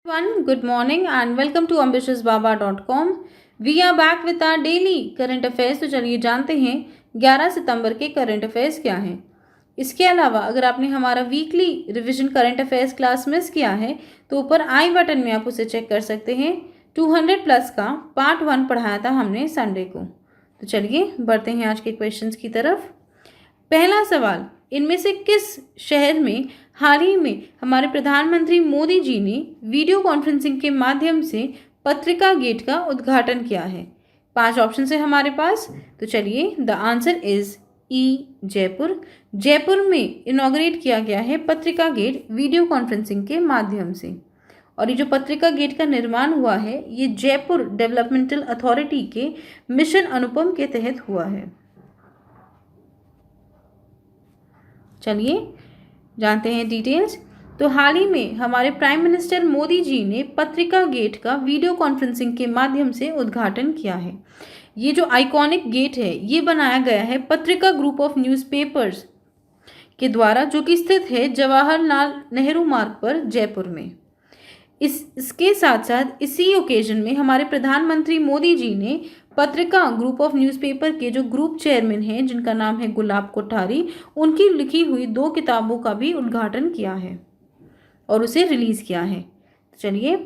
Everyone, good morning and welcome to ambitiousbaba.com. We are back with our daily current affairs. तो चलिए जानते हैं 11 सितंबर के करंट अफेयर्स क्या हैं। इसके अलावा अगर आपने हमारा weekly revision current affairs class miss किया है तो ऊपर आई बटन में आप उसे चेक कर सकते हैं। 200 प्लस का पार्ट 1 पढ़ाया था हमने संडे को। तो चलिए बढ़ते हैं आज के क्वेश्चंस की तरफ। पहला सवाल, इनमें से किस शहर में हाल ही में हमारे प्रधानमंत्री मोदी जी ने वीडियो कॉन्फ्रेंसिंग के माध्यम से पत्रिका गेट का उद्घाटन किया है? 5 ऑप्शन है हमारे पास। तो चलिए, द आंसर इज ई जयपुर। जयपुर में इनॉग्रेट किया गया है पत्रिका गेट वीडियो कॉन्फ्रेंसिंग के माध्यम से। और ये जो पत्रिका गेट का निर्माण हुआ है ये जयपुर डेवलपमेंटल अथॉरिटी के मिशन अनुपम के तहत हुआ है। चलिए जानते हैं डिटेल्स। तो हाल ही में हमारे प्राइम मिनिस्टर मोदी जी ने पत्रिका गेट का वीडियो कॉन्फ्रेंसिंग के माध्यम से उद्घाटन किया है। ये जो आइकॉनिक गेट है ये बनाया गया है पत्रिका ग्रुप ऑफ न्यूज़पेपर्स के द्वारा, जो कि स्थित है जवाहरलाल नेहरू मार्ग पर जयपुर में। इसके साथ साथ इसी ओकेजन में हमारे प्रधानमंत्री मोदी जी ने पत्रिका ग्रुप ऑफ न्यूज़पेपर के जो ग्रुप चेयरमैन हैं जिनका नाम है गुलाब कोठारी, उनकी लिखी हुई 2 किताबों का भी उद्घाटन किया है और उसे रिलीज़ किया है। चलिए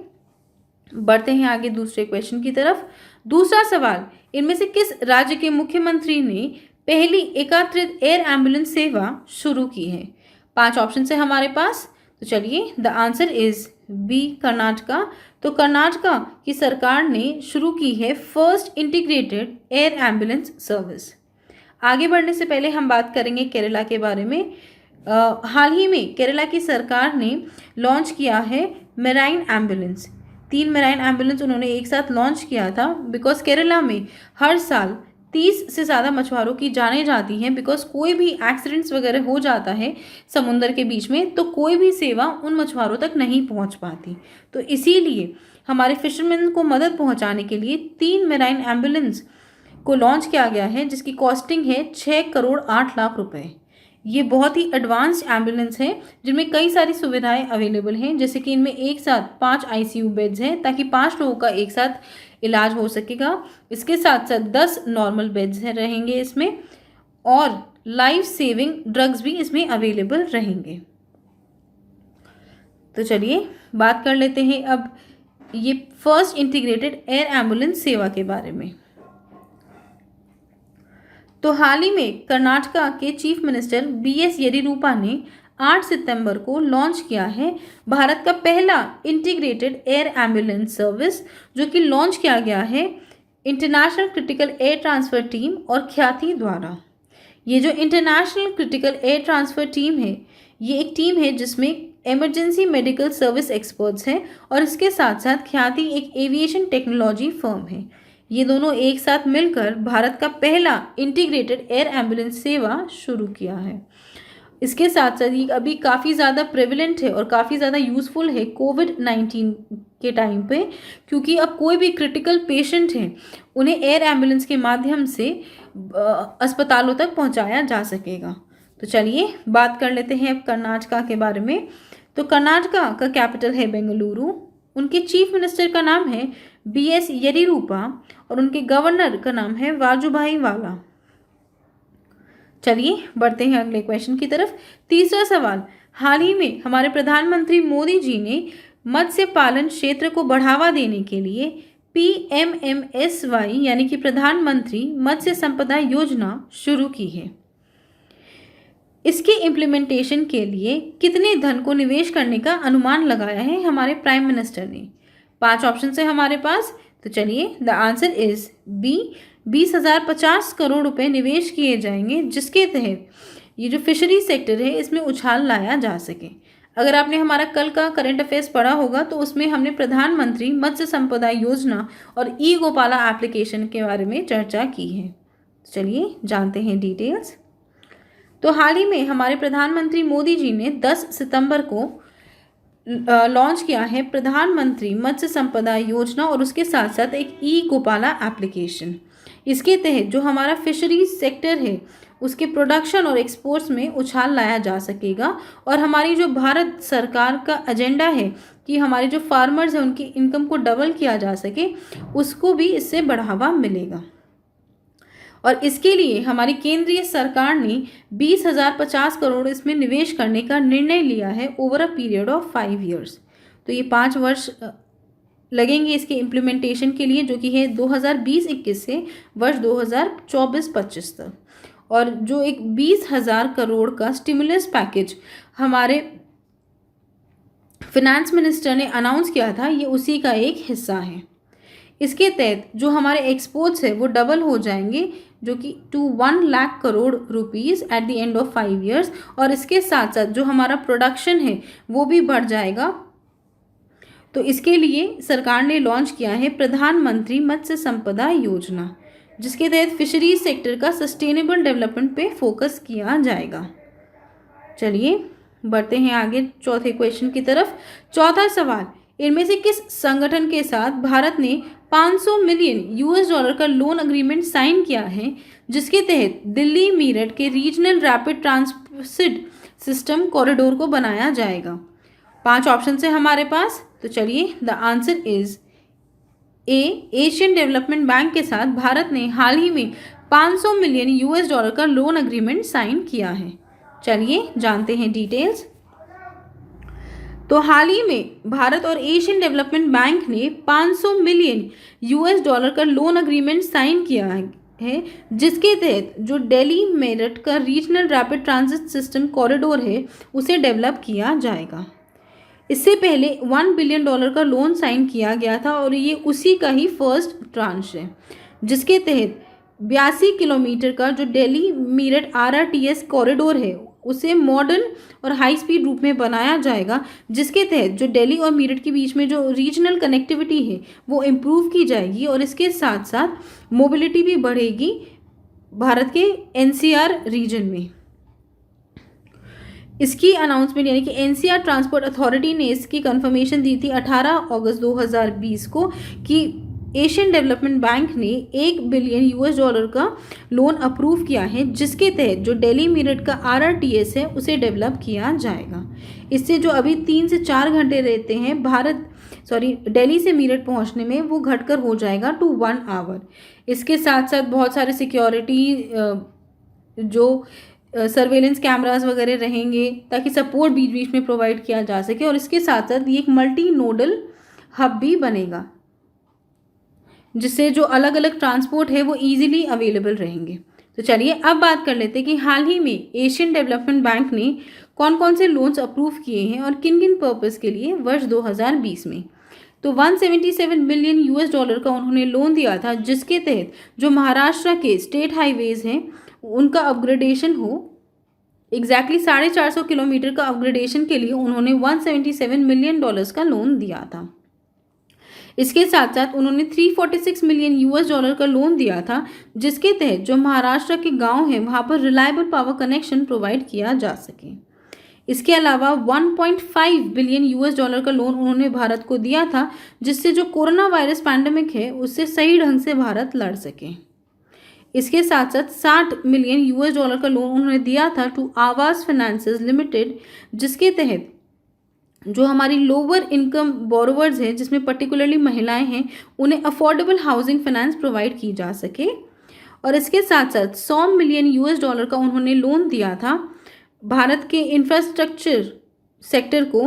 बढ़ते हैं आगे दूसरे क्वेश्चन की तरफ। दूसरा सवाल, इनमें से किस राज्य के मुख्यमंत्री ने पहली एकीकृत एयर एम्बुलेंस सेवा शुरू की है? 5 ऑप्शन है हमारे पास। तो चलिए, the answer is B Karnataka. तो कर्नाटका की सरकार ने शुरू की है first integrated air ambulance service. आगे बढ़ने से पहले हम बात करेंगे केरला के बारे में। हाल ही में केरला की सरकार ने लॉन्च किया है मेराइन एम्बुलेंस। 3 मेराइन एम्बुलेंस उन्होंने एक साथ लॉन्च किया था बिकॉज केरला में हर साल 30 से ज़्यादा मछुआरों की जानें जाती हैं। बिकॉज कोई भी एक्सीडेंट्स वगैरह हो जाता है समुद्र के बीच में तो कोई भी सेवा उन मछुआरों तक नहीं पहुंच पाती। तो इसीलिए हमारे फिशरमैन को मदद पहुंचाने के लिए 3 मेराइन एम्बुलेंस को लॉन्च किया गया है जिसकी कॉस्टिंग है 6 करोड़ 8 लाख रुपए। ये बहुत ही एडवांस्ड एम्बुलेंस है जिनमें कई सारी सुविधाएं अवेलेबल हैं, जैसे कि इनमें एक साथ 5 आईसीयू बेड्स हैं ताकि 5 लोगों का एक साथ इलाज हो सकेगा। इसके साथ साथ 10 नॉर्मल बेड्स रहेंगे इसमें और लाइफ सेविंग ड्रग्स भी इसमें अवेलेबल रहेंगे। तो चलिए बात कर लेते हैं अब ये फर्स्ट इंटीग्रेटेड एयर एम्बुलेंस सेवा के बारे में। तो हाल ही में कर्नाटका के चीफ मिनिस्टर BS येदियुरप्पा ने 8 सितंबर को लॉन्च किया है भारत का पहला इंटीग्रेटेड एयर एम्बुलेंस सर्विस, जो कि लॉन्च किया गया है international critical air transfer team और ख्याति द्वारा। ये जो international critical air transfer team है ये एक टीम है जिसमें इमरजेंसी मेडिकल सर्विस एक्सपर्ट्स हैं और इसके साथ साथ ख्याति एक एविएशन टेक्नोलॉजी फर्म है। ये दोनों एक साथ मिलकर भारत का पहला इंटीग्रेटेड एयर एम्बुलेंस सेवा शुरू किया है। इसके साथ साथ ये अभी काफ़ी ज़्यादा प्रेवलेंट है और काफ़ी ज़्यादा यूज़फुल है कोविड-19 के टाइम पे, क्योंकि अब कोई भी क्रिटिकल पेशेंट है उन्हें एयर एम्बुलेंस के माध्यम से अस्पतालों तक पहुंचाया जा सकेगा। तो चलिए बात कर लेते हैं अब कर्नाटका के बारे में। तो कर्नाटका का कैपिटल है बेंगलुरु। उनके चीफ मिनिस्टर का नाम है BS येदियुरप्पा और उनके गवर्नर का नाम है वाजुभाई वाला। चलिए बढ़ते हैं अगले क्वेश्चन की तरफ। तीसरा सवाल, हाल ही में हमारे प्रधानमंत्री मोदी जी ने मत्स्य पालन क्षेत्र को बढ़ावा देने के लिए PMMSY यानी कि प्रधानमंत्री मत्स्य संपदा योजना शुरू की है। इसके इम्प्लीमेंटेशन के लिए कितने धन को निवेश करने का अनुमान लगाया है हमारे प्राइम मिनिस्टर ने? 5 ऑप्शन है हमारे पास। तो चलिए, the answer is B 20,050 crore रुपए निवेश किए जाएंगे, जिसके तहत ये जो फिशरी सेक्टर है इसमें उछाल लाया जा सके। अगर आपने हमारा कल का करंट अफेयर्स पढ़ा होगा तो उसमें हमने प्रधानमंत्री मत्स्य संपदा योजना और ई गोपाला एप्लीकेशन के बारे में चर्चा की है। चलिए जानते हैं डिटेल्स। तो हाल ही में हमारे प्रधानमंत्री मोदी जी ने 10 सितंबर को लॉन्च किया है प्रधानमंत्री मत्स्य संपदा योजना और उसके साथ साथ एक ई गोपाला एप्लीकेशन। इसके तहत जो हमारा फिशरीज सेक्टर है उसके प्रोडक्शन और एक्सपोर्ट्स में उछाल लाया जा सकेगा और हमारी जो भारत सरकार का एजेंडा है कि हमारे जो फार्मर्स हैं उनकी इनकम को डबल किया जा सके, उसको भी इससे बढ़ावा मिलेगा। और इसके लिए हमारी केंद्रीय सरकार ने 20,050 करोड़ इसमें निवेश करने का निर्णय लिया है over a period of 5 years. तो ये 5 वर्ष लगेंगे इसके इम्प्लीमेंटेशन के लिए, जो कि है 2020-21 से वर्ष 2024-25 तक। और जो एक 20,000 करोड़ का स्टिमुलस पैकेज हमारे फिनेंस मिनिस्टर ने अनाउंस किया था, ये उसी का एक हिस्सा है। इसके तहत जो हमारे एक्सपोर्ट्स है वो डबल हो जाएंगे, जो कि to 1 lakh crore rupees at the end of 5 years. और इसके साथ साथ जो हमारा प्रोडक्शन है वो भी बढ़ जाएगा। तो इसके लिए सरकार ने लॉन्च किया है प्रधानमंत्री मत्स्य संपदा योजना, जिसके तहत फिशरीज सेक्टर का सस्टेनेबल डेवलपमेंट पे फोकस किया जाएगा। चलिए बढ़ते हैं आगे चौथे क्वेश्चन की तरफ। चौथा सवाल, इनमें से किस संगठन के साथ भारत ने 500 मिलियन US$ का लोन अग्रीमेंट साइन किया है, जिसके तहत दिल्ली मेरठ के regional rapid transit system corridor को बनाया जाएगा? 5 ऑप्शन है हमारे पास। तो चलिए the answer is a, Asian development bank के साथ भारत ने हाल ही में 500 मिलियन US$ का लोन अग्रीमेंट साइन किया है। चलिए जानते हैं डिटेल्स। तो हाल ही में भारत और एशियन डेवलपमेंट बैंक ने 500 मिलियन US$ का लोन अग्रीमेंट साइन किया है, जिसके तहत जो दिल्ली मेरठ का regional rapid transit system corridor है उसे डेवलप किया जाएगा। इससे पहले $1 बिलियन का लोन साइन किया गया था और ये उसी का ही फर्स्ट ट्रांच है, जिसके तहत 82 किलोमीटर का जो दिल्ली मेरठ RRTS कॉरिडोर है उसे मॉडर्न और हाई स्पीड रूप में बनाया जाएगा, जिसके तहत जो दिल्ली और मेरठ के बीच में जो रीजनल कनेक्टिविटी है वो इम्प्रूव की जाएगी और इसके साथ साथ मोबिलिटी भी बढ़ेगी भारत के NCR रीजन में। इसकी अनाउंसमेंट यानी कि NCR ट्रांसपोर्ट अथॉरिटी ने इसकी कंफर्मेशन दी थी 18 अगस्त 2020 को कि एशियन डेवलपमेंट बैंक ने $1 बिलियन का लोन अप्रूव किया है, जिसके तहत जो दिल्ली मेरठ का RRTS है उसे डेवलप किया जाएगा। इससे जो अभी 3 से 4 घंटे रहते हैं दिल्ली से मेरठ पहुंचने में, वो घटकर हो जाएगा टू 1 आवर। इसके साथ साथ बहुत सारे सिक्योरिटी जो सर्वेलेंस कैमरास वगैरह रहेंगे ताकि सपोर्ट बीच बीच में प्रोवाइड किया जा सके। और इसके साथ साथ ये एक मल्टी नोडल हब भी बनेगा, जिससे जो अलग अलग ट्रांसपोर्ट है वो इजीली अवेलेबल रहेंगे। तो चलिए अब बात कर लेते हैं कि हाल ही में एशियन डेवलपमेंट बैंक ने कौन कौन से लोन्स अप्रूव किए हैं और किन किन पर्पस के लिए वर्ष 2020 में। तो $177 मिलियन का उन्होंने लोन दिया था, जिसके तहत जो महाराष्ट्र के स्टेट हाईवेज हैं उनका अपग्रेडेशन हो। एग्जैक्टली 450 किलोमीटर का अपग्रेडेशन के लिए उन्होंने $177 मिलियन का लोन दिया था। इसके साथ साथ उन्होंने $346 मिलियन का लोन दिया था, जिसके तहत जो महाराष्ट्र के गांव हैं वहां पर रिलायबल पावर कनेक्शन प्रोवाइड किया जा सके। इसके अलावा $1.5 बिलियन का लोन उन्होंने भारत को दिया था, जिससे जो कोरोना वायरस पैंडेमिक है उससे सही ढंग से भारत लड़ सके। इसके साथ साथ $60 मिलियन का लोन उन्होंने दिया था टू आवास फाइनेंसेस लिमिटेड, जिसके तहत जो हमारी लोअर इनकम बोरोवर्स हैं, जिसमें पर्टिकुलरली महिलाएं हैं, उन्हें अफोर्डेबल हाउसिंग फाइनेंस प्रोवाइड की जा सके। और इसके साथ साथ $100 मिलियन का उन्होंने लोन दिया था भारत के इंफ्रास्ट्रक्चर सेक्टर को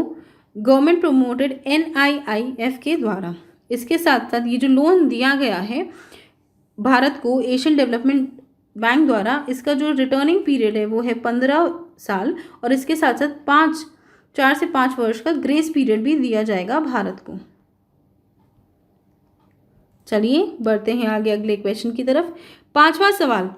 गवर्नमेंट प्रोमोटेड NIIF के द्वारा। इसके साथ साथ ये जो लोन दिया गया है भारत को एशियन डेवलपमेंट बैंक द्वारा, इसका जो रिटर्निंग पीरियड है वो है 15 साल और इसके साथ साथ 4 से 5 वर्ष का ग्रेस पीरियड भी दिया जाएगा भारत को। चलिए बढ़ते हैं आगे अगले क्वेश्चन की तरफ। 5वां सवाल,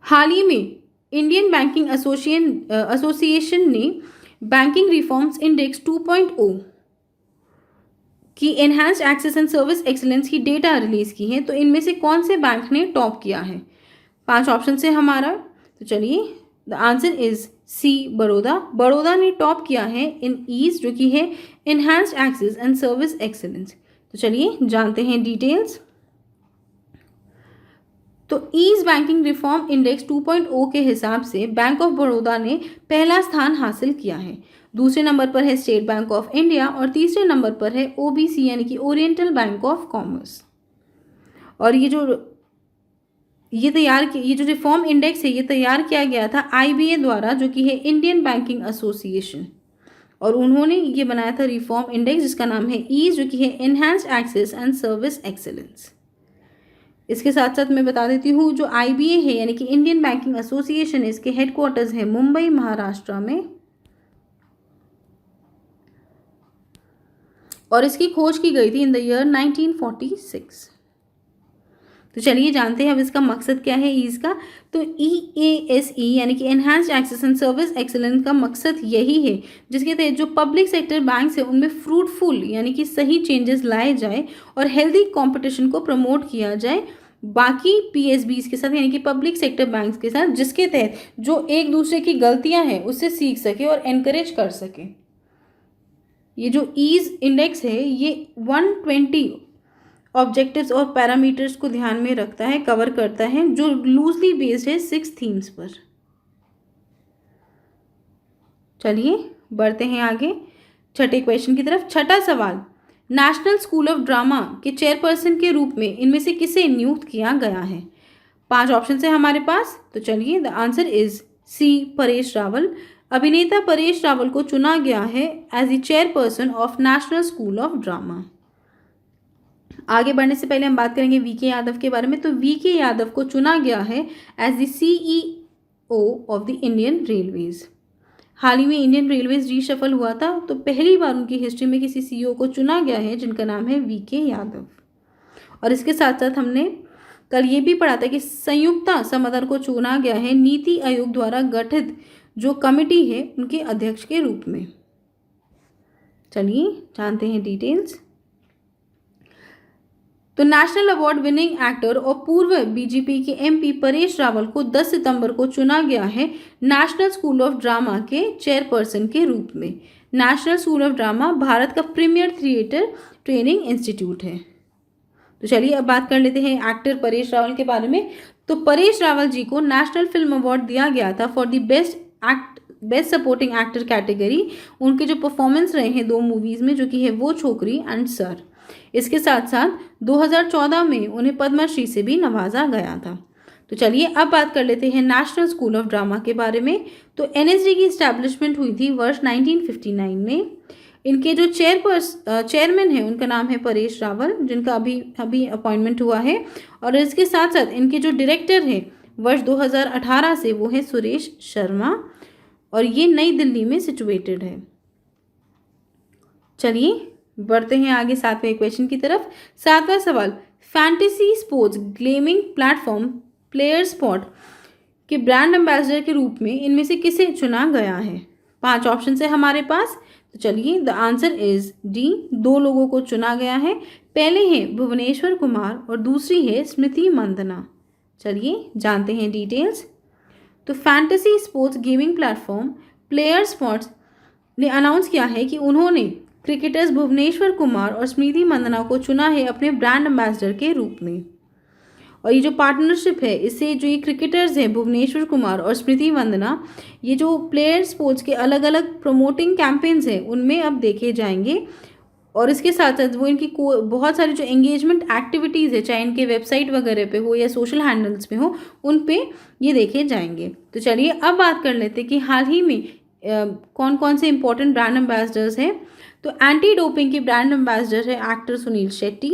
हाल ही में इंडियन बैंकिंग एसोसिएशन ने बैंकिंग रिफॉर्म्स इंडेक्स 2.0 की enhanced access and service excellence की डेटा रिलीज की है। तो इनमें से कौन से बैंक ने टॉप किया है? 5 ऑप्शन है हमारा। तो चलिए the answer is C, Baroda ने टॉप किया है इन ईज, जो कि है enhanced access and service excellence. तो चलिए जानते हैं डिटेल्स। तो ईज बैंकिंग रिफॉर्म इंडेक्स 2.0 के हिसाब से बैंक ऑफ बड़ौदा ने पहला स्थान हासिल किया है। दूसरे नंबर पर है स्टेट बैंक ऑफ इंडिया और तीसरे नंबर पर है ओबीसी यानी कि ओरिएंटल बैंक ऑफ कॉमर्स। और ये जो रिफॉर्म इंडेक्स है ये तैयार किया गया था आईबीए द्वारा, जो कि है इंडियन बैंकिंग एसोसिएशन, और उन्होंने ये बनाया था रिफॉर्म इंडेक्स जिसका नाम है ईज, जो कि है enhanced access and service excellence. इसके साथ साथ मैं बता देती हूँ जो आईबीए है यानी कि इंडियन बैंकिंग एसोसिएशन है, इसके हेडक्वार्टर्स है मुंबई महाराष्ट्र में, और इसकी खोज की गई थी इन द ईयर 1946। तो चलिए जानते हैं अब इसका मकसद क्या है ईज का। तो EASE यानी कि enhanced access and service excellence का मकसद यही है जिसके तहत जो पब्लिक सेक्टर बैंक्स है उनमें फ्रूटफुल यानी कि सही चेंजेस लाए जाए और हेल्दी कंपटीशन को प्रमोट किया जाए बाकी PSBs के साथ यानी कि पब्लिक सेक्टर बैंक्स के साथ, जिसके तहत जो एक दूसरे की गलतियां हैं उससे सीख सके और एनकरेज कर सके। ये जो ईज इंडेक्स है ये 120 ऑब्जेक्टिव्स और पैरामीटर्स को ध्यान में रखता है, कवर करता है, जो लूजली बेस्ड है 6 थीम्स पर। चलिए बढ़ते हैं आगे छठे क्वेश्चन की तरफ। छठा सवाल, नेशनल स्कूल ऑफ ड्रामा के चेयरपर्सन के रूप में इनमें से किसे नियुक्त किया गया है? 5 ऑप्शन है हमारे पास। तो चलिए the answer is C, Paresh Rawal. अभिनेता परेश रावल को चुना गया है as the chairperson of national school of drama. आगे बढ़ने से पहले हम बात करेंगे वीके यादव के बारे में। तो वीके यादव को चुना गया है as the CEO of the Indian railways. हाल ही में इंडियन रेलवेज रीशफल हुआ था, तो पहली बार उनकी हिस्ट्री में किसी CEO को चुना गया है जिनका नाम है वीके यादव। और इसके साथ साथ हमने कल ये भी पढ़ा था कि संयुक्ता समदर को चुना गया है नीति आयोग द्वारा गठित जो कमेटी है उनके अध्यक्ष के रूप में। चलिए जानते हैं डिटेल्स। तो नेशनल अवार्ड विनिंग एक्टर और पूर्व बीजेपी के MP परेश रावल को 10 सितंबर को चुना गया है नेशनल स्कूल ऑफ ड्रामा के चेयरपर्सन के रूप में। National school of drama Bharat का प्रीमियर थिएटर ट्रेनिंग इंस्टीट्यूट है। तो चलिए अब बात कर लेते हैं एक्टर परेश रावल के बारे में। तो परेश रावल जी को नेशनल फिल्म अवार्ड दिया गया था for the best supporting actor category. उनके जो परफॉर्मेंस रहे हैं 2 मूवीज़ में, जो कि है वो छोकरी एंड सर। इसके साथ साथ 2014 में उन्हें पद्मश्री से भी नवाजा गया था। तो चलिए अब बात कर लेते हैं नेशनल स्कूल ऑफ ड्रामा के बारे में। तो NSD की इस्टेब्लिशमेंट हुई थी वर्ष 1959 में। इनके जो चेयरमैन हैं उनका नाम है परेश रावल, जिनका अभी अपॉइंटमेंट हुआ है। और इसके साथ साथ इनके जो डायरेक्टर हैं वर्ष 2018 से वो है सुरेश शर्मा, और ये नई दिल्ली में सिचुएटेड है। चलिए बढ़ते हैं आगे 7वें क्वेश्चन की तरफ। 7वां सवाल, fantasy sports gaming platform player spot के ब्रांड एम्बेसडर के रूप में इनमें से किसे चुना गया है? 5 ऑप्शन है हमारे पास। तो चलिए द आंसर इज डी, 2 लोगों को चुना गया है। पहले हैं भुवनेश्वर कुमार और दूसरी है स्मृति मंदना। चलिए जानते हैं डिटेल्स। तो fantasy sports gaming platform player spots ने अनाउंस किया है कि उन्होंने क्रिकेटर्स भुवनेश्वर कुमार और स्मृति मंदना को चुना है अपने ब्रांड एम्बेसडर के रूप में। और ये जो पार्टनरशिप है इससे जो ये क्रिकेटर्स हैं भुवनेश्वर कुमार और स्मृति मंदना, ये जो प्लेयर स्पोर्ट्स के अलग अलग प्रमोटिंग कैंपेन्स हैं उनमें अब देखे जाएंगे। और इसके साथ साथ वो इनकी बहुत सारी जो एंगेजमेंट एक्टिविटीज़ है, चाहे इनके वेबसाइट वगैरह पे हो या सोशल हैंडल्स पे हो, उन पे ये देखे जाएंगे। तो चलिए अब बात कर लेते हैं कि हाल ही में कौन कौन से इंपॉर्टेंट ब्रांड एम्बेसडर्स हैं। तो एंटी डोपिंग की ब्रांड एम्बेसडर है एक्टर सुनील शेट्टी।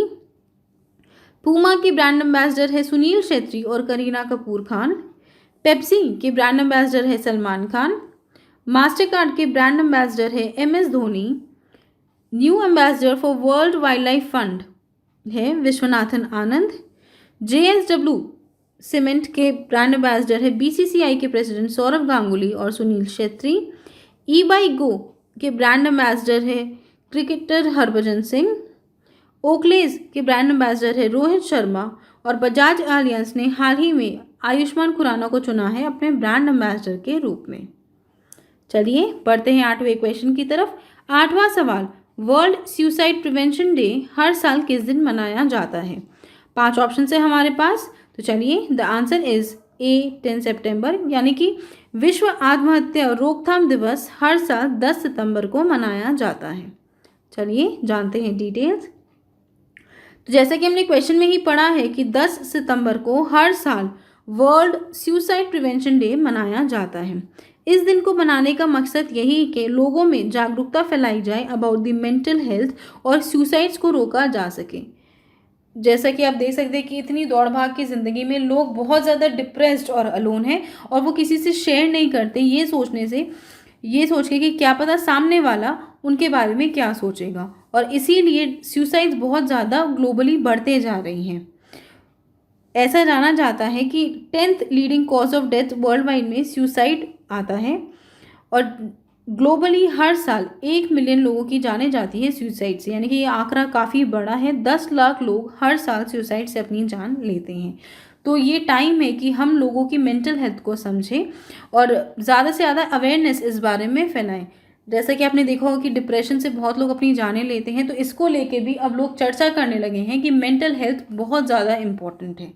पूमा की ब्रांड एम्बेसडर है सुनील शेट्टी और करीना कपूर खान। पेप्सी के ब्रांड एम्बेसडर है सलमान खान। मास्टरकार्ड के ब्रांड एम्बेसडर है MS Dhoni. New ambassador for world wild life fund है विश्वनाथन आनंद। JSW सीमेंट के ब्रांड एम्बेसडर है BCCI के प्रेसिडेंट सौरभ गांगुली और सुनील छेत्री। eBay-Go के ब्रांड एम्बेसडर है क्रिकेटर हरभजन सिंह। ओकलेज के ब्रांड एम्बेसडर है रोहित शर्मा। और बजाज एलियंस ने हाल ही में आयुष्मान खुराना को चुना है अपने ब्रांड एम्बेसडर के रूप में। चलिए बढ़ते हैं 8वें क्वेश्चन की तरफ। 8वां सवाल, वर्ल्ड सुसाइड प्रिवेंशन डे हर साल किस दिन मनाया जाता है? 5 ऑप्शन है हमारे पास। तो चलिए द आंसर इज 10 सितंबर, यानी कि विश्व आत्महत्या रोकथाम दिवस हर साल 10 सितंबर को मनाया जाता है। चलिए जानते हैं डिटेल्स। तो जैसा कि हमने क्वेश्चन में ही पढ़ा है कि 10 सितंबर को हर साल वर्ल्ड सुसाइड प्रिवेंशन डे मनाया जाता है। इस दिन को मनाने का मकसद यही है कि लोगों में जागरूकता फैलाई जाए अबाउट द मेंटल हेल्थ और सुसाइड्स को रोका जा सके। जैसा कि आप देख सकते हैं कि इतनी दौड़ भाग की ज़िंदगी में लोग बहुत ज़्यादा डिप्रेस्ड और अलोन हैं और वो किसी से शेयर नहीं करते, ये सोच के कि क्या पता सामने वाला उनके बारे में क्या सोचेगा, और इसीलिए सुसाइड्स बहुत ज़्यादा ग्लोबली बढ़ते जा रही हैं। ऐसा जाना जाता है कि 10th leading cause of death world wide में सुसाइड आता है और ग्लोबली हर साल 1 मिलियन लोगों की जाने जाती है सुसाइड से, यानी कि ये आंकड़ा काफ़ी बड़ा है। 10 लाख लोग हर साल सुसाइड से अपनी जान लेते हैं। तो ये टाइम है कि हम लोगों की मेंटल हेल्थ को समझें और ज़्यादा से ज़्यादा अवेयरनेस इस बारे में फैलाएं। जैसा कि आपने देखा होगा कि डिप्रेशन से बहुत लोग अपनी जानें लेते हैं, तो इसको लेके भी अब लोग चर्चा करने लगे हैं कि मेंटल हेल्थ बहुत ज़्यादा इम्पॉर्टेंट है।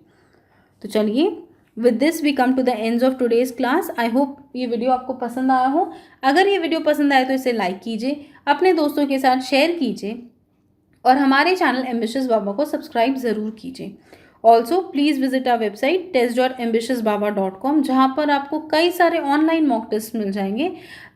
तो चलिए, with this we come to the ends of today's class. I hope ये वीडियो आपको पसंद आया हो। अगर ये वीडियो पसंद आए तो इसे लाइक कीजिए, अपने दोस्तों के साथ शेयर कीजिए और हमारे चैनल एम्बिशियस बाबा को सब्सक्राइब ज़रूर कीजिए। Also please visit our website test.ambitiousbaba.com, जहाँ पर आपको कई सारे ऑनलाइन मॉक टेस्ट मिल जाएंगे।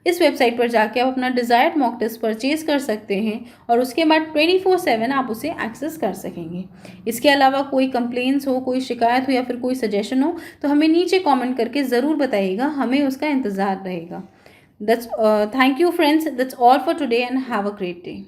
इस वेबसाइट पर जाके आप अपना डिज़ायर्ड मॉक टेस्ट परचेज कर सकते हैं और उसके बाद 24/7 आप उसे एक्सेस कर सकेंगे। इसके अलावा कोई कंप्लेंट्स हो, कोई शिकायत हो या फिर कोई सजेशन हो तो हमें नीचे कमेंट करके ज़रूर बताइएगा, हमें उसका इंतज़ार रहेगा। Thank you friends, that's all for today and have a great day.